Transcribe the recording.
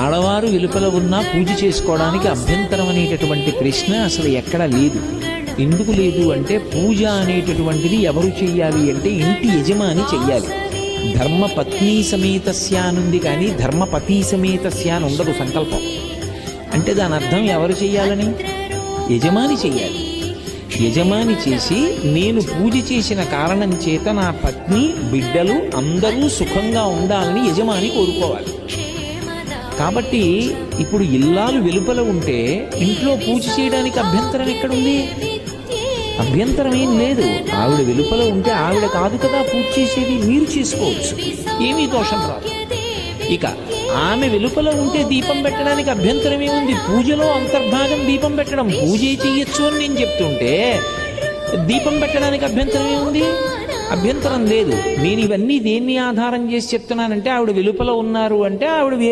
ఆడవారు వెలుపల ఉన్నా పూజ చేసుకోవడానికి అభ్యంతరం అనేటటువంటి ప్రశ్న అసలు ఎక్కడా లేదు. ఎందుకు లేదు అంటే పూజ అనేటటువంటిది ఎవరు చెయ్యాలి అంటే ఇంటి యజమాని చెయ్యాలి. ధర్మపత్ని సమేతస్య అనుంది కానీ ధర్మపతి సమేతస్య అని ఉండదు సంకల్పం. అంటే దాని అర్థం ఎవరు చెయ్యాలని? యజమాని చెయ్యాలి. యజమాని చేసి నేను పూజ చేసిన కారణం చేత నా పత్ని బిడ్డలు అందరూ సుఖంగా ఉండాలని యజమాని కోరుకోవాలి. కాబట్టి ఇప్పుడు ఇల్లాలు వెలుపల ఉంటే ఇంట్లో పూజ చేయడానికి అభ్యంతరం ఎక్కడుంది? అభ్యంతరం ఏం లేదు. ఆవిడ వెలుపల ఉంటే ఆవిడ కాదు కదా పూజ చేసేది, మీరు చేసుకోవచ్చు, ఏమీ దోషం రాదు. ఇక ఆమె వెలుపల ఉంటే దీపం పెట్టడానికి అభ్యంతరం ఏముంది? పూజలో అంతర్భాగం దీపం పెట్టడం, పూజ చేయొచ్చు అని నేను చెప్తుంటే దీపం పెట్టడానికి అభ్యంతరం ఏముంది? అభ్యంతరం లేదు. నేను ఇవన్నీ దేన్ని ఆధారం చేసి చెప్తున్నానంటే ఆవిడ వెలుపల ఉన్నారు అంటే ఆవిడ వేరే